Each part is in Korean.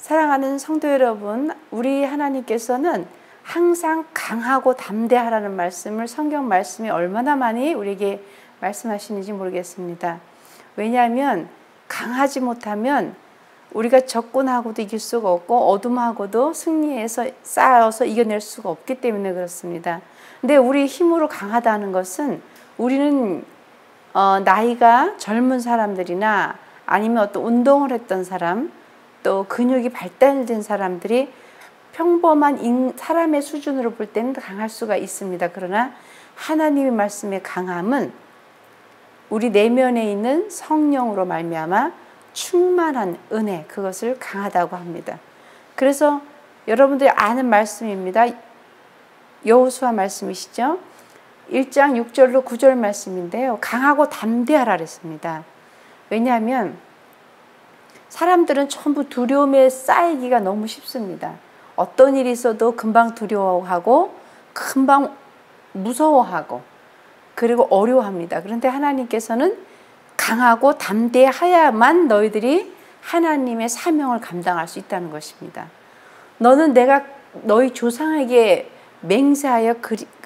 사랑하는 성도 여러분, 우리 하나님께서는 항상 강하고 담대하라는 말씀을, 성경 말씀이 얼마나 많이 우리에게 말씀하시는지 모르겠습니다. 왜냐하면 강하지 못하면 우리가 적군하고도 이길 수가 없고 어둠하고도 승리해서 싸워서 이겨낼 수가 없기 때문에 그렇습니다. 근데 우리 힘으로 강하다는 것은 우리는 나이가 젊은 사람들이나 아니면 어떤 운동을 했던 사람, 또 근육이 발달된 사람들이 평범한 사람의 수준으로 볼 때는 강할 수가 있습니다. 그러나 하나님의 말씀의 강함은 우리 내면에 있는 성령으로 말미암아 충만한 은혜, 그것을 강하다고 합니다. 그래서 여러분들이 아는 말씀입니다. 여호수아 말씀이시죠. 1장 6절로 9절 말씀인데요. 강하고 담대하라 그랬습니다. 왜냐하면 사람들은 전부 두려움에 쌓이기가 너무 쉽습니다. 어떤 일이 있어도 금방 두려워하고 금방 무서워하고 그리고 어려워합니다. 그런데 하나님께서는 강하고 담대하야만 너희들이 하나님의 사명을 감당할 수 있다는 것입니다. 너는 내가 너희 조상에게 맹세하여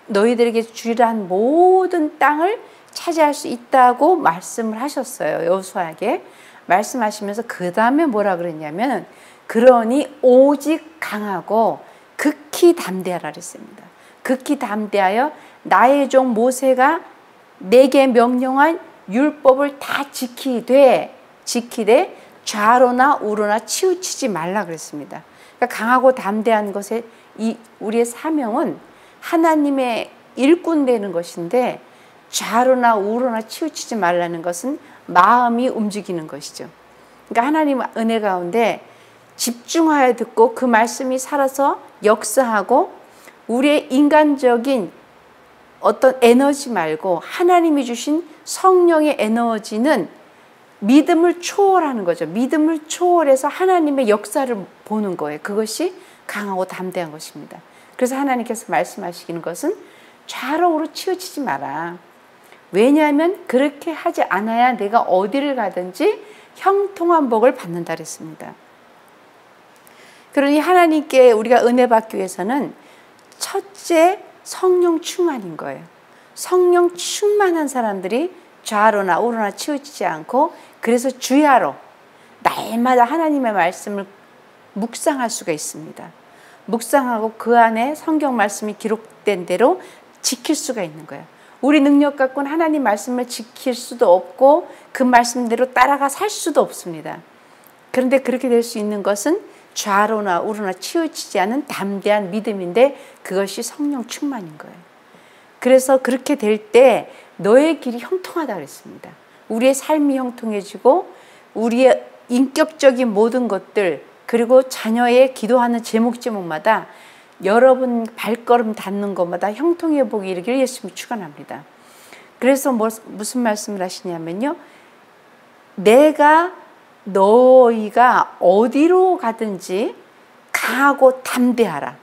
너희들에게 주리라 한 모든 땅을 차지할 수 있다고 말씀을 하셨어요. 여호수아에게 말씀하시면서 그 다음에 뭐라 그랬냐면 그러니 오직 강하고 극히 담대하라 그랬습니다. 극히 담대하여 나의 종 모세가 내게 명령한 율법을 다 지키되 좌로나 우로나 치우치지 말라 그랬습니다. 그러니까 강하고 담대한 것에 우리의 사명은 하나님의 일꾼 되는 것인데 좌로나 우로나 치우치지 말라는 것은 마음이 움직이는 것이죠. 그러니까 하나님 은혜 가운데 집중하여 듣고 그 말씀이 살아서 역사하고 우리의 인간적인 어떤 에너지 말고 하나님이 주신 성령의 에너지는 믿음을 초월하는 거죠. 믿음을 초월해서 하나님의 역사를 보는 거예요. 그것이 강하고 담대한 것입니다. 그래서 하나님께서 말씀하시는 것은 좌로 우로 치우치지 마라. 왜냐하면 그렇게 하지 않아야 내가 어디를 가든지 형통한 복을 받는다 그랬습니다. 그러니 하나님께 우리가 은혜 받기 위해서는 첫째 성령 충만인 거예요. 성령 충만한 사람들이 좌로나 우로나 치우치지 않고 그래서 주야로 날마다 하나님의 말씀을 묵상할 수가 있습니다. 묵상하고 그 안에 성경 말씀이 기록된 대로 지킬 수가 있는 거예요. 우리 능력 갖고는 하나님 말씀을 지킬 수도 없고 그 말씀대로 따라가 살 수도 없습니다. 그런데 그렇게 될 수 있는 것은 좌로나 우로나 치우치지 않은 담대한 믿음인데 그것이 성령 충만인 거예요. 그래서 그렇게 될 때 너의 길이 형통하다 그랬습니다. 우리의 삶이 형통해지고 우리의 인격적인 모든 것들 그리고 자녀의 기도하는 제목마다 여러분 발걸음 닿는 것마다 형통의 복이 이르기를 예수님이 축원합니다. 그래서 무슨 말씀을 하시냐면요. 너희가 어디로 가든지 강하고 담대하라.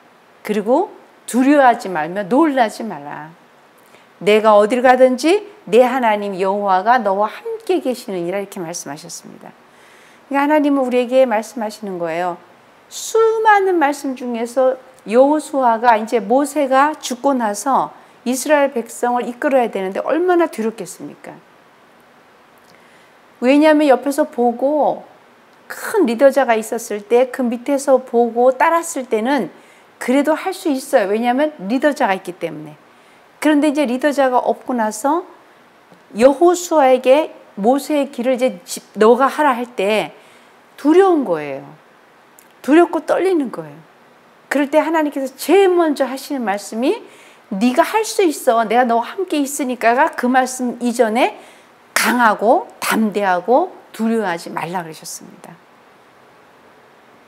그리고 두려워하지 말며 놀라지 말라. 내가 어디를 가든지 내 하나님 여호와가 너와 함께 계시느니라 이렇게 말씀하셨습니다. 그러니까 하나님은 우리에게 말씀하시는 거예요. 수많은 말씀 중에서 여호수아가 이제 모세가 죽고 나서 이스라엘 백성을 이끌어야 되는데 얼마나 두렵겠습니까? 왜냐하면 옆에서 보고 큰 리더자가 있었을 때 그 밑에서 보고 따랐을 때는 그래도 할 수 있어요. 왜냐하면 리더자가 있기 때문에. 그런데 이제 리더자가 없고 나서 여호수아에게 모세의 길을 이제 너가 하라 할 때 두려운 거예요. 두렵고 떨리는 거예요. 그럴 때 하나님께서 제일 먼저 하시는 말씀이 네가 할 수 있어. 내가 너와 함께 있으니까가 그 말씀 이전에 강하고 담대하고 두려워하지 말라 그러셨습니다.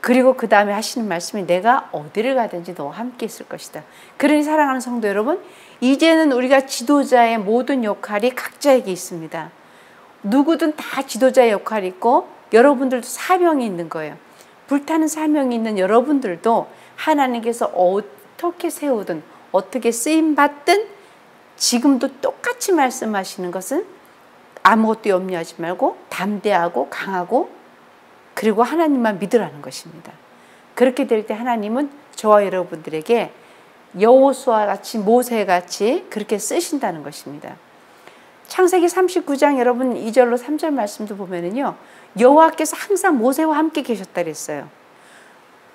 그리고 그 다음에 하시는 말씀이 내가 어디를 가든지 너와 함께 있을 것이다. 그러니 사랑하는 성도 여러분, 이제는 우리가 지도자의 모든 역할이 각자에게 있습니다. 누구든 다 지도자의 역할이 있고 여러분들도 사명이 있는 거예요. 불타는 사명이 있는 여러분들도 하나님께서 어떻게 세우든 어떻게 쓰임받든 지금도 똑같이 말씀하시는 것은 아무것도 염려하지 말고 담대하고 강하고 그리고 하나님만 믿으라는 것입니다. 그렇게 될 때 하나님은 저와 여러분들에게 여호수아와 같이 모세같이 그렇게 쓰신다는 것입니다. 창세기 39장 여러분 2절로 3절 말씀도 보면은요, 여호와께서 항상 모세와 함께 계셨다 그랬어요.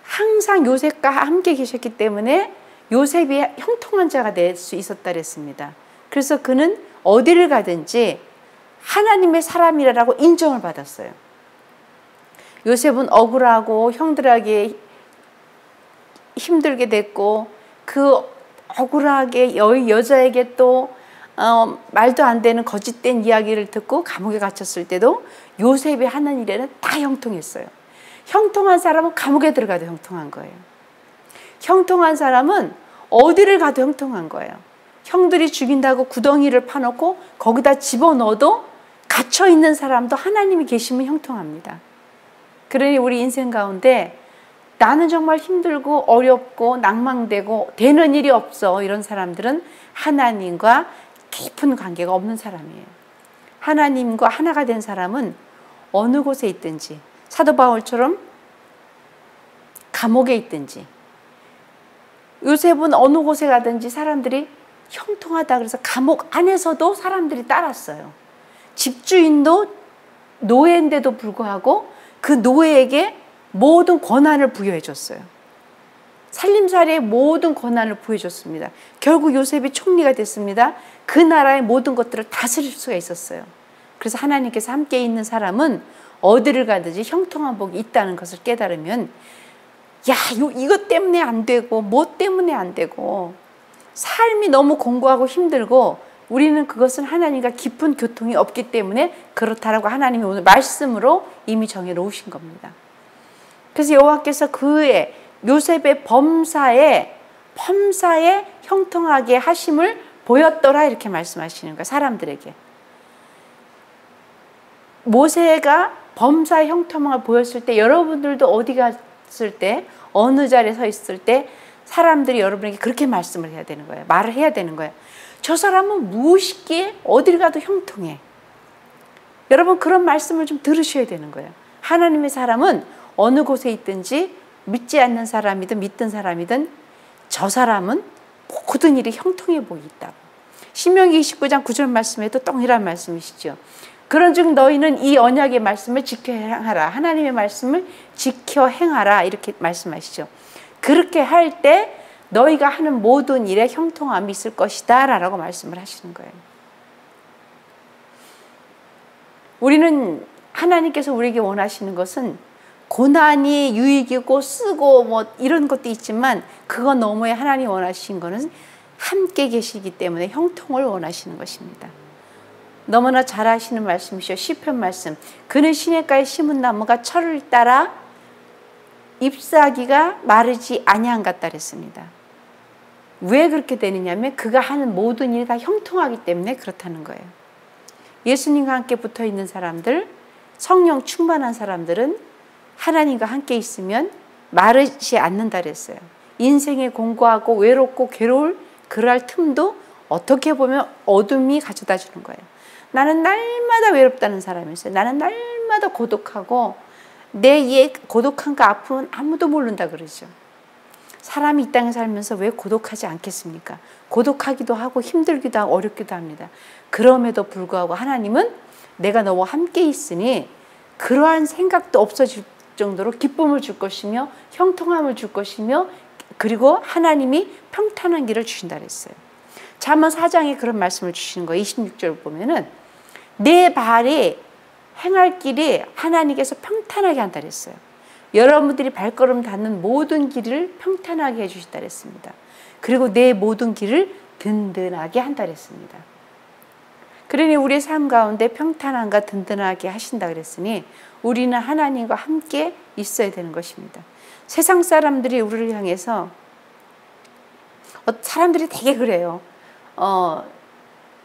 항상 요셉과 함께 계셨기 때문에 요셉이 형통한 자가 될 수 있었다 그랬습니다. 그래서 그는 어디를 가든지 하나님의 사람이라고 인정을 받았어요. 요셉은 억울하고 형들에게 힘들게 됐고, 그 억울하게 여자에게 또 말도 안 되는 거짓된 이야기를 듣고 감옥에 갇혔을 때도 요셉이 하는 일에는 다 형통했어요. 형통한 사람은 감옥에 들어가도 형통한 거예요. 형통한 사람은 어디를 가도 형통한 거예요. 형들이 죽인다고 구덩이를 파놓고 거기다 집어넣어도 갇혀있는 사람도 하나님이 계시면 형통합니다. 그러니 우리 인생 가운데 나는 정말 힘들고 어렵고 낭망되고 되는 일이 없어, 이런 사람들은 하나님과 깊은 관계가 없는 사람이에요. 하나님과 하나가 된 사람은 어느 곳에 있든지, 사도 바울처럼 감옥에 있든지, 요셉은 어느 곳에 가든지 사람들이 형통하다 그래서 감옥 안에서도 사람들이 따랐어요. 집주인도 노예인데도 불구하고 그 노예에게 모든 권한을 부여해 줬어요. 살림살이의 모든 권한을 부여해 줬습니다. 결국 요셉이 총리가 됐습니다. 그 나라의 모든 것들을 다스릴 수가 있었어요. 그래서 하나님께서 함께 있는 사람은 어디를 가든지 형통한 복이 있다는 것을 깨달으면, 야, 이것 때문에 안 되고 뭐 때문에 안 되고 삶이 너무 공고하고 힘들고 우리는 그것은 하나님과 깊은 교통이 없기 때문에 그렇다라고 하나님이 오늘 말씀으로 이미 정해 놓으신 겁니다. 그래서 여호와께서 그의 요셉의 범사에 형통하게 하심을 보였더라, 이렇게 말씀하시는 거예요. 사람들에게. 모세가 범사의 형통함을 보였을 때, 여러분들도 어디 갔을 때, 어느 자리에 서 있을 때 사람들이 여러분에게 그렇게 말씀을 해야 되는 거예요. 말을 해야 되는 거예요. 저 사람은 무엇이기에 어딜 가도 형통해. 여러분, 그런 말씀을 좀 들으셔야 되는 거예요. 하나님의 사람은 어느 곳에 있든지, 믿지 않는 사람이든 믿든 사람이든 저 사람은 모든 일이 형통해 보이 있다고. 신명기 29장 9절 말씀에도 동일한 말씀이시죠. 그런즉 너희는 이 언약의 말씀을 지켜 행하라. 하나님의 말씀을 지켜 행하라, 이렇게 말씀하시죠. 그렇게 할 때 너희가 하는 모든 일에 형통함이 있을 것이다 라고 말씀을 하시는 거예요. 우리는, 하나님께서 우리에게 원하시는 것은 고난이 유익이고 쓰고 뭐 이런 것도 있지만, 그거 너머에 하나님이 원하신 거는 함께 계시기 때문에 형통을 원하시는 것입니다. 너무나 잘 아시는 말씀이시죠. 시편 말씀. 그는 시냇가에 심은 나무가 철을 따라 잎사귀가 마르지 아니한 같다 그랬습니다. 왜 그렇게 되느냐면 그가 하는 모든 일이 다 형통하기 때문에 그렇다는 거예요. 예수님과 함께 붙어 있는 사람들, 성령 충만한 사람들은 하나님과 함께 있으면 마르지 않는다 그랬어요. 인생에 공고하고 외롭고 괴로울 그럴 틈도 어떻게 보면 어둠이 가져다 주는 거예요. 나는 날마다 외롭다는 사람이 있어요. 나는 날마다 고독하고 내 이 고독함과 아픔은 아무도 모른다 그러죠. 사람이 이 땅에 살면서 왜 고독하지 않겠습니까? 고독하기도 하고 힘들기도 하고 어렵기도 합니다. 그럼에도 불구하고 하나님은 내가 너와 함께 있으니 그러한 생각도 없어질 정도로 기쁨을 줄 것이며 형통함을 줄 것이며, 그리고 하나님이 평탄한 길을 주신다 그랬어요. 잠언 4장에 그런 말씀을 주시는 거예요. 26절 보면은 내 발이 행할 길이 하나님께서 평탄하게 한다 그랬어요. 여러분들이 발걸음 닿는 모든 길을 평탄하게 해주신다 그랬습니다. 그리고 내 모든 길을 든든하게 한다 그랬습니다. 그러니 우리의 삶 가운데 평탄함과 든든하게 하신다 그랬으니 우리는 하나님과 함께 있어야 되는 것입니다. 세상 사람들이 우리를 향해서, 사람들이 되게 그래요.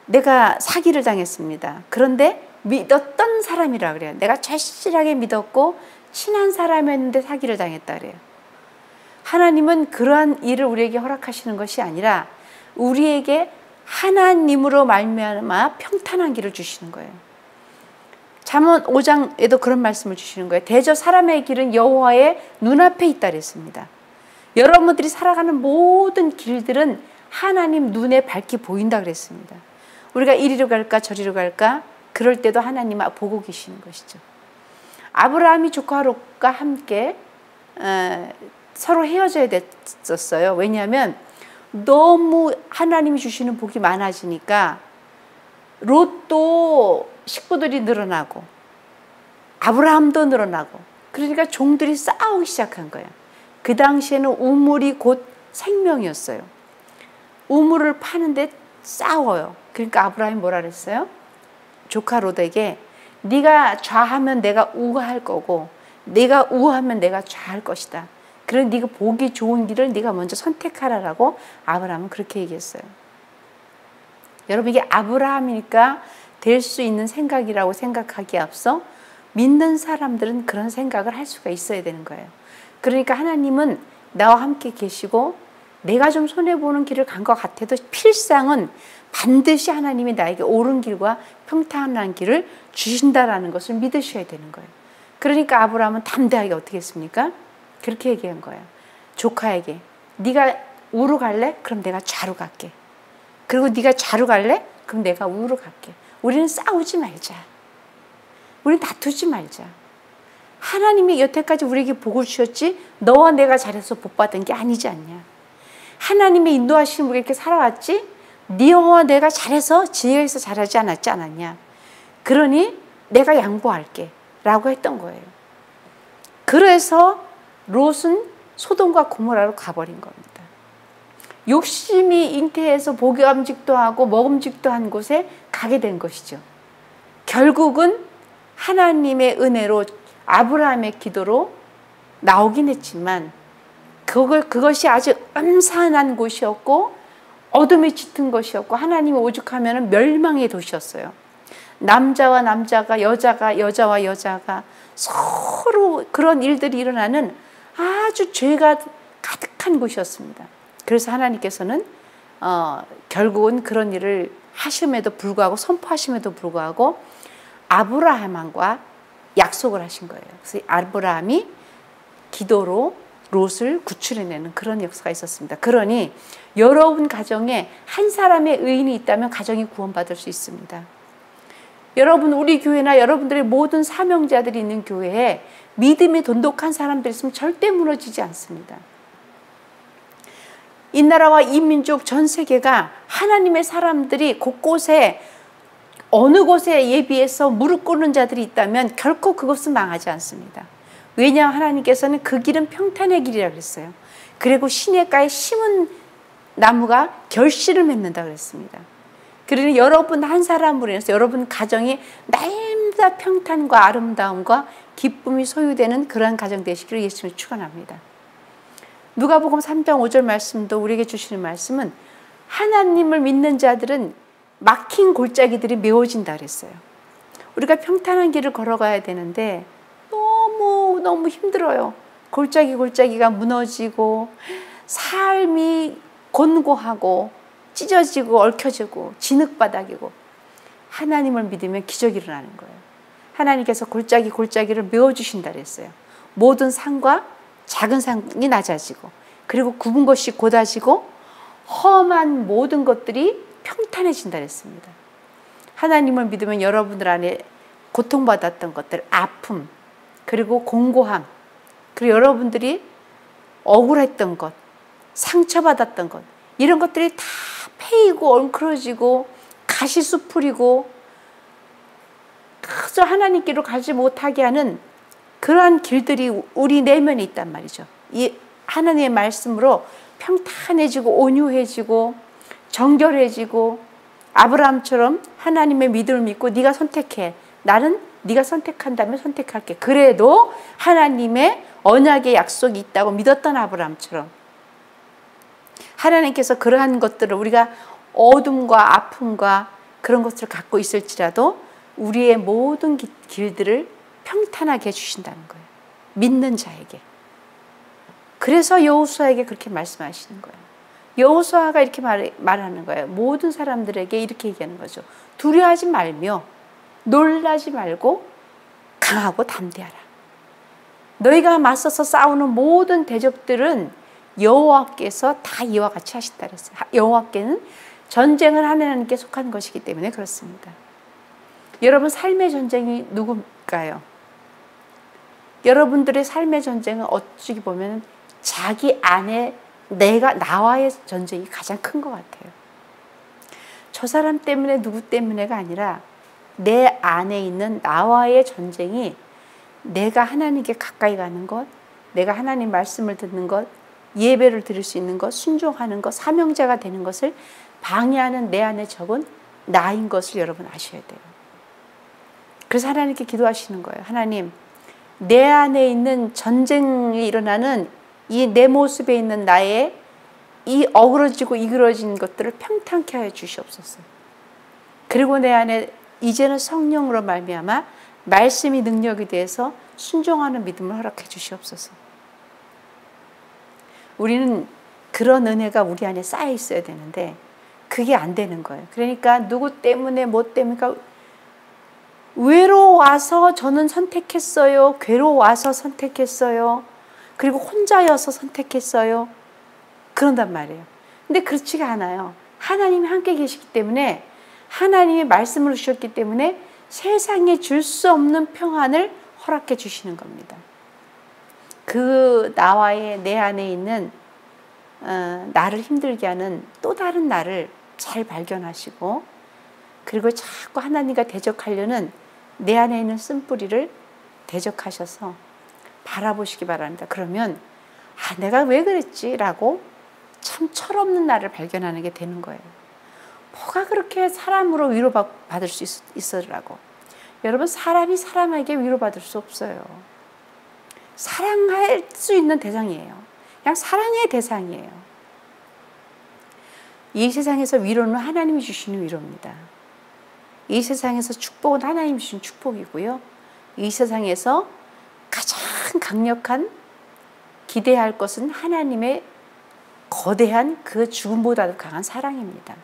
내가 사기를 당했습니다. 그런데 믿었던 사람이라 그래요. 내가 절실하게 믿었고 친한 사람이었는데 사기를 당했다 그래요. 하나님은 그러한 일을 우리에게 허락하시는 것이 아니라 우리에게 하나님으로 말미암아 평탄한 길을 주시는 거예요. 잠언 5장에도 그런 말씀을 주시는 거예요. 대저 사람의 길은 여호와의 눈앞에 있다 그랬습니다. 여러분들이 살아가는 모든 길들은 하나님 눈에 밝게 보인다 그랬습니다. 우리가 이리로 갈까 저리로 갈까 그럴 때도 하나님 보고 계시는 것이죠. 아브라함이 조카 롯과 함께 서로 헤어져야 됐었어요. 왜냐하면 너무 하나님이 주시는 복이 많아지니까 롯도 식구들이 늘어나고 아브라함도 늘어나고 그러니까 종들이 싸우기 시작한 거예요. 그 당시에는 우물이 곧 생명이었어요. 우물을 파는데 싸워요. 그러니까 아브라함이 뭐라 그랬어요? 조카 롯에게 네가 좌하면 내가 우할 거고 네가 우하면 내가 좌할 것이다. 그럼 네가 보기 좋은 길을 네가 먼저 선택하라라고 아브라함은 그렇게 얘기했어요. 여러분 이게 아브라함이니까 될 수 있는 생각이라고 생각하기에 앞서 믿는 사람들은 그런 생각을 할 수가 있어야 되는 거예요. 그러니까 하나님은 나와 함께 계시고 내가 좀 손해보는 길을 간 것 같아도 필상은 반드시 하나님이 나에게 옳은 길과 평탄한 길을 주신다라는 것을 믿으셔야 되는 거예요. 그러니까 아브라함은 담대하게 어떻게 했습니까? 그렇게 얘기한 거예요. 조카에게 네가 우로 갈래? 그럼 내가 좌로 갈게. 그리고 네가 좌로 갈래? 그럼 내가 우로 갈게. 우리는 싸우지 말자. 우리는 다투지 말자. 하나님이 여태까지 우리에게 복을 주셨지 너와 내가 잘해서 복 받은 게 아니지 않냐. 하나님의 인도하시는 우리가 이렇게 살아왔지 너와 내가 잘해서 지혜에서 잘하지 않았냐. 그러니 내가 양보할게 라고 했던 거예요. 그래서 롯은 소돔과 고모라로 가버린 겁니다. 욕심이 잉태해서 보감직도 하고 먹음직도 한 곳에 가게 된 것이죠. 결국은 하나님의 은혜로 아브라함의 기도로 나오긴 했지만 그것이 아주 음산한 곳이었고 어둠이 짙은 것이었고 하나님이 오죽하면 멸망의 도시였어요. 남자와 남자가 여자와 여자가 서로 그런 일들이 일어나는 아주 죄가 가득한 곳이었습니다. 그래서 하나님께서는 결국은 그런 일을 하심에도 불구하고 선포하심에도 불구하고 아브라함과 약속을 하신 거예요. 그래서 아브라함이 기도로 롯을 구출해내는 그런 역사가 있었습니다. 그러니 여러분 가정에 한 사람의 의인이 있다면 가정이 구원받을 수 있습니다. 여러분 우리 교회나 여러분들의 모든 사명자들이 있는 교회에 믿음이 돈독한 사람들이 있으면 절대 무너지지 않습니다. 이 나라와 이 민족 전 세계가 하나님의 사람들이 곳곳에 어느 곳에 예비해서 무릎 꿇는 자들이 있다면 결코 그것은 망하지 않습니다. 왜냐하면 하나님께서는 그 길은 평탄의 길이라고 그랬어요. 그리고 시냇가에 심은 나무가 결실을 맺는다 그랬습니다. 그러니 여러분 한 사람으로 인해서 여러분 가정이 날마다 평탄과 아름다움과 기쁨이 소유되는 그러한 가정 되시기를 예수님을 축원합니다. 누가복음 3장 5절 말씀도 우리에게 주시는 말씀은 하나님을 믿는 자들은 막힌 골짜기들이 메워진다 그랬어요. 우리가 평탄한 길을 걸어가야 되는데 너무 힘들어요. 골짜기가 무너지고 삶이 곤고하고 찢어지고 얽혀지고 진흙바닥이고 하나님을 믿으면 기적이 일어나는 거예요. 하나님께서 골짜기를 메워주신다 그랬어요. 모든 산과 작은 산이 낮아지고 그리고 굽은 것이 곧아지고 험한 모든 것들이 평탄해진다 그랬습니다. 하나님을 믿으면 여러분들 안에 고통받았던 것들, 아픔, 그리고 공고함, 그리고 여러분들이 억울했던 것, 상처받았던 것 이런 것들이 다 패이고 엉클어지고 가시수풀이고 그저 하나님께로 가지 못하게 하는 그러한 길들이 우리 내면에 있단 말이죠. 이 하나님의 말씀으로 평탄해지고 온유해지고 정결해지고 아브라함처럼 하나님의 믿음을 믿고 네가 선택해. 나는 네가 선택한다면 선택할게. 그래도 하나님의 언약의 약속이 있다고 믿었던 아브라함처럼 하나님께서 그러한 것들을 우리가 어둠과 아픔과 그런 것들을 갖고 있을지라도 우리의 모든 길들을 평탄하게 해주신다는 거예요. 믿는 자에게. 그래서 여호수아에게 그렇게 말씀하시는 거예요. 여호수아가 이렇게 말하는 거예요. 모든 사람들에게 이렇게 얘기하는 거죠. 두려워하지 말며 놀라지 말고 강하고 담대하라. 너희가 맞서서 싸우는 모든 대적들은 여호와께서 다 이와 같이 하신다 그랬어요. 여호와께는 전쟁은 하나님께 속한 것이기 때문에 그렇습니다. 여러분 삶의 전쟁이 누굴까요? 여러분들의 삶의 전쟁은 어찌 보면 자기 안에 나와의 전쟁이 가장 큰 것 같아요. 저 사람 때문에 누구 때문에가 아니라 내 안에 있는 나와의 전쟁이 내가 하나님께 가까이 가는 것, 내가 하나님 말씀을 듣는 것, 예배를 드릴 수 있는 것, 순종하는 것, 사명자가 되는 것을 방해하는 내 안의 적은 나인 것을 여러분 아셔야 돼요. 그래서 하나님께 기도하시는 거예요. 하나님, 내 안에 있는 전쟁이 일어나는 이 내 모습에 있는 나의 이 어그러지고 이그러진 것들을 평탄케 하여 주시옵소서. 그리고 내 안에 이제는 성령으로 말미암아 말씀이 능력이 돼서 순종하는 믿음을 허락해 주시옵소서. 우리는 그런 은혜가 우리 안에 쌓여 있어야 되는데 그게 안 되는 거예요. 그러니까 누구 때문에 뭐 때문에 외로워서 저는 선택했어요. 괴로워서 선택했어요. 그리고 혼자여서 선택했어요. 그런단 말이에요. 근데 그렇지가 않아요. 하나님이 함께 계시기 때문에 하나님의 말씀을 주셨기 때문에 세상에 줄 수 없는 평안을 허락해 주시는 겁니다. 그 나와의 내 안에 있는 나를 힘들게 하는 또 다른 나를 잘 발견하시고 그리고 자꾸 하나님과 대적하려는 내 안에 있는 쓴뿌리를 대적하셔서 바라보시기 바랍니다. 그러면 내가 왜 그랬지? 라고 참 철없는 나를 발견하는 게 되는 거예요. 뭐가 그렇게 사람으로 위로받을 수 있어라고. 여러분 사람이 사람에게 위로받을 수 없어요. 사랑할 수 있는 대상이에요. 그냥 사랑의 대상이에요. 이 세상에서 위로는 하나님이 주시는 위로입니다. 이 세상에서 축복은 하나님이 주신 축복이고요. 이 세상에서 가장 강력한 기대할 것은 하나님의 거대한 그 죽음보다도 강한 사랑입니다.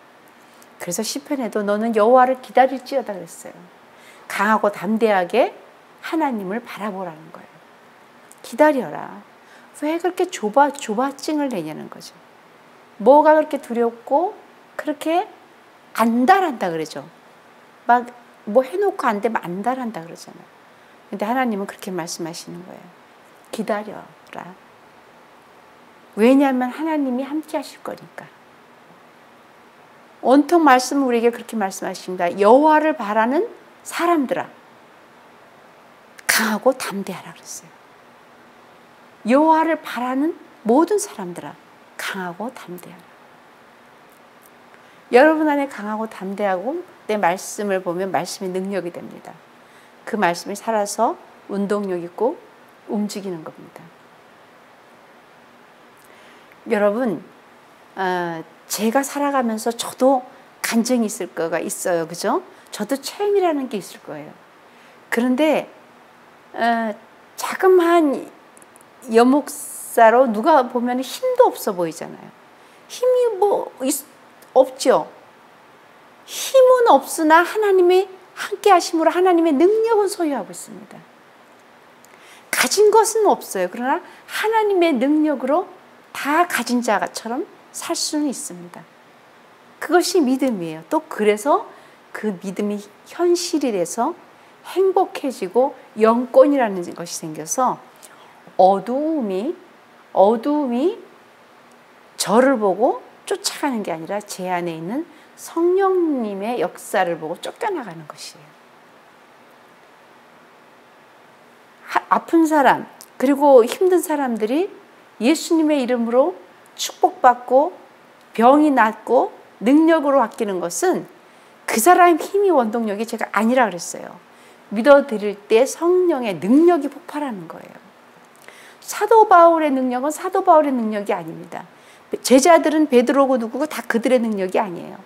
그래서 시편에도 너는 여호와를 기다릴지어다 그랬어요. 강하고 담대하게 하나님을 바라보라는 거예요. 기다려라. 왜 그렇게 조바증을 내냐는 거죠. 뭐가 그렇게 두렵고 그렇게 안달한다 그러죠. 막 뭐 해놓고 안 되면 안달한다 그러잖아요. 근데 하나님은 그렇게 말씀하시는 거예요. 기다려라. 왜냐하면 하나님이 함께 하실 거니까. 온통 말씀을 우리에게 그렇게 말씀하십니다. 여호와를 바라는 사람들아 강하고 담대하라 그랬어요. 여호와를 바라는 모든 사람들아 강하고 담대하라. 여러분 안에 강하고 담대하고 내 말씀을 보면 말씀이 능력이 됩니다. 그 말씀이 살아서 운동력 있고 움직이는 겁니다. 여러분 제가 살아가면서 저도 간증이 있을 거가 있어요. 그죠? 저도 체험이라는 게 있을 거예요. 그런데 자그마한 여목사로 누가 보면 힘도 없어 보이잖아요. 힘이 없죠. 힘은 없으나 하나님이 함께 하심으로 하나님의 능력은 소유하고 있습니다. 가진 것은 없어요. 그러나 하나님의 능력으로 다 가진 자처럼 살 수는 있습니다. 그것이 믿음이에요. 또 그래서 그 믿음이 현실이 돼서 행복해지고 영권이라는 것이 생겨서 어두움이 저를 보고 쫓아가는 게 아니라 제 안에 있는 성령님의 역사를 보고 쫓겨나가는 것이에요. 아픈 사람 그리고 힘든 사람들이 예수님의 이름으로 축복받고 병이 낫고 능력으로 바뀌는 것은 그 사람의 힘이 원동력이 제가 아니라 그랬어요. 믿어드릴 때 성령의 능력이 폭발하는 거예요. 사도 바울의 능력은 사도 바울의 능력이 아닙니다. 제자들은 베드로고 누구고 다 그들의 능력이 아니에요.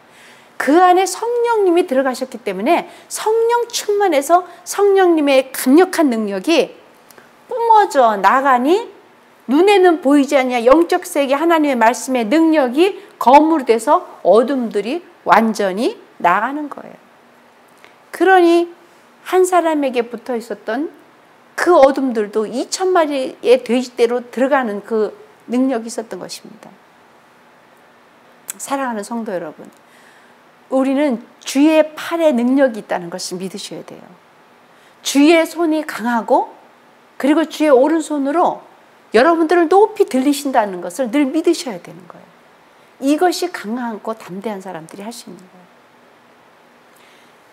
그 안에 성령님이 들어가셨기 때문에 성령 충만해서 성령님의 강력한 능력이 뿜어져 나가니 눈에는 보이지 않냐 영적 세계 하나님의 말씀의 능력이 거물이 돼서 어둠들이 완전히 나가는 거예요. 그러니 한 사람에게 붙어 있었던 그 어둠들도 2,000마리의 돼지떼로 들어가는 그 능력이 있었던 것입니다. 사랑하는 성도 여러분, 우리는 주의 팔에 능력이 있다는 것을 믿으셔야 돼요. 주의 손이 강하고 그리고 주의 오른손으로 여러분들을 높이 들리신다는 것을 늘 믿으셔야 되는 거예요. 이것이 강하고 담대한 사람들이 할 수 있는 거예요.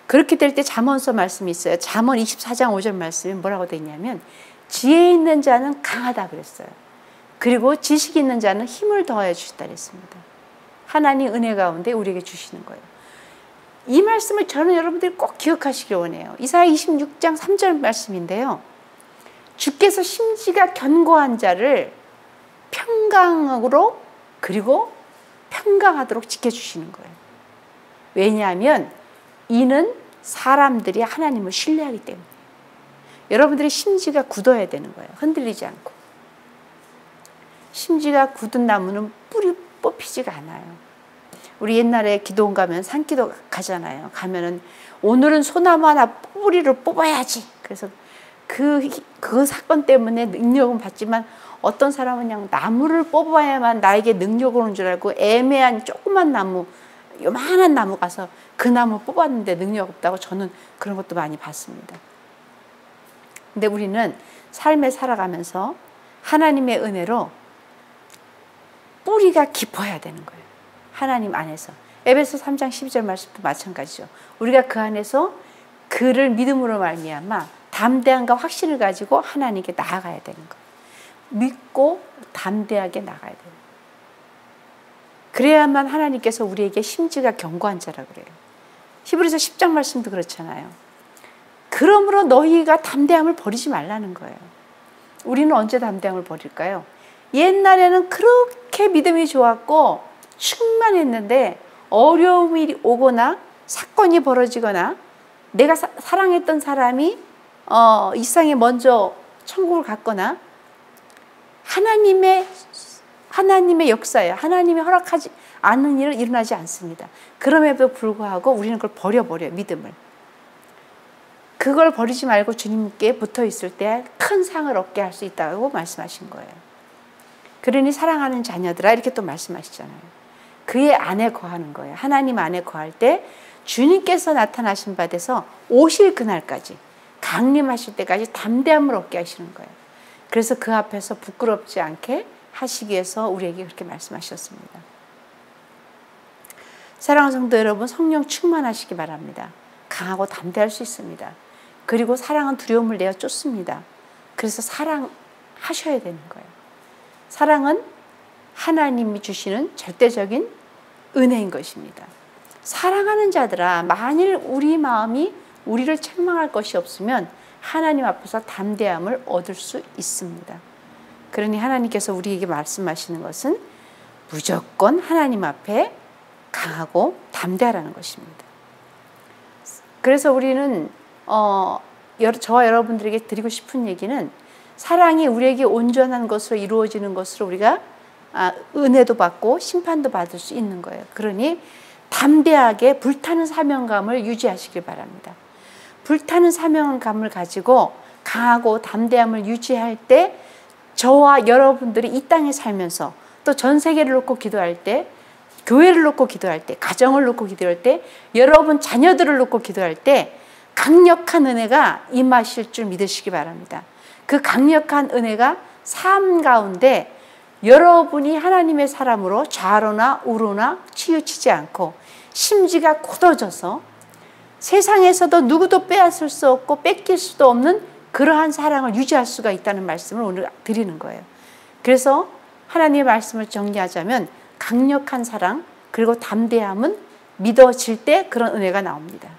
그렇게 될 때 잠언서 말씀이 있어요. 잠언 24장 5절 말씀이 뭐라고 되어 있냐면 지혜 있는 자는 강하다 그랬어요. 그리고 지식 있는 자는 힘을 더하여 주시다 그랬습니다. 하나님 은혜 가운데 우리에게 주시는 거예요. 이 말씀을 저는 여러분들이 꼭 기억하시길 원해요. 이사야 26장 3절 말씀인데요. 주께서 심지가 견고한 자를 평강으로 그리고 평강하도록 지켜주시는 거예요. 왜냐하면 이는 사람들이 하나님을 신뢰하기 때문에. 여러분들의 심지가 굳어야 되는 거예요. 흔들리지 않고. 심지가 굳은 나무는 뿌리 뽑히지가 않아요. 우리 옛날에 기도원 가면 산기도 가잖아요. 가면은 오늘은 소나무 하나 뿌리를 뽑아야지. 그래서 그 사건 때문에 능력은 받지만 어떤 사람은 그냥 나무를 뽑아야만 나에게 능력을 오는 줄 알고 애매한 조그만 나무, 요만한 나무 가서 그 나무 뽑았는데 능력 없다고 저는 그런 것도 많이 봤습니다. 근데 우리는 삶에 살아가면서 하나님의 은혜로 뿌리가 깊어야 되는 거예요. 하나님 안에서. 에베소 3장 12절 말씀도 마찬가지죠. 우리가 그 안에서 그를 믿음으로 말미암아 담대함과 확신을 가지고 하나님께 나아가야 되는 거예요. 믿고 담대하게 나가야 돼요. 그래야만 하나님께서 우리에게 심지가 견고한 자라 그래요. 히브리서 10장 말씀도 그렇잖아요. 그러므로 너희가 담대함을 버리지 말라는 거예요. 우리는 언제 담대함을 버릴까요? 옛날에는 그렇게 믿음이 좋았고 충만했는데 어려움이 오거나 사건이 벌어지거나 내가 사랑했던 사람이 이 세상에 먼저 천국을 갔거나 하나님의 역사예요. 하나님이 허락하지 않는 일은 일어나지 않습니다. 그럼에도 불구하고 우리는 그걸 버려버려요. 믿음을. 그걸 버리지 말고 주님께 붙어 있을 때 큰 상을 얻게 할 수 있다고 말씀하신 거예요. 그러니 사랑하는 자녀들아 이렇게 또 말씀하시잖아요. 그의 안에 거하는 거예요. 하나님 안에 거할 때 주님께서 나타나신 바 돼서 오실 그날까지 강림하실 때까지 담대함을 얻게 하시는 거예요. 그래서 그 앞에서 부끄럽지 않게 하시기 위해서 우리에게 그렇게 말씀하셨습니다. 사랑하는 성도 여러분, 성령 충만하시기 바랍니다. 강하고 담대할 수 있습니다. 그리고 사랑은 두려움을 내어 쫓습니다. 그래서 사랑하셔야 되는 거예요. 사랑은 하나님이 주시는 절대적인 은혜인 것입니다. 사랑하는 자들아, 만일 우리 마음이 우리를 책망할 것이 없으면 하나님 앞에서 담대함을 얻을 수 있습니다. 그러니 하나님께서 우리에게 말씀하시는 것은 무조건 하나님 앞에 강하고 담대하라는 것입니다. 그래서 우리는 저와 여러분들에게 드리고 싶은 얘기는 사랑이 우리에게 온전한 것으로 이루어지는 것으로 우리가 은혜도 받고 심판도 받을 수 있는 거예요. 그러니 담대하게 불타는 사명감을 유지하시길 바랍니다. 불타는 사명감을 가지고 강하고 담대함을 유지할 때 저와 여러분들이 이 땅에 살면서 또 전 세계를 놓고 기도할 때, 교회를 놓고 기도할 때, 가정을 놓고 기도할 때, 여러분 자녀들을 놓고 기도할 때 강력한 은혜가 임하실 줄 믿으시기 바랍니다. 그 강력한 은혜가 삶 가운데 여러분이 하나님의 사람으로 좌로나 우로나 치우치지 않고 심지가 굳어져서 세상에서도 누구도 빼앗을 수 없고 뺏길 수도 없는 그러한 사랑을 유지할 수가 있다는 말씀을 오늘 드리는 거예요. 그래서 하나님의 말씀을 정리하자면 강력한 사랑 그리고 담대함은 믿어질 때 그런 은혜가 나옵니다.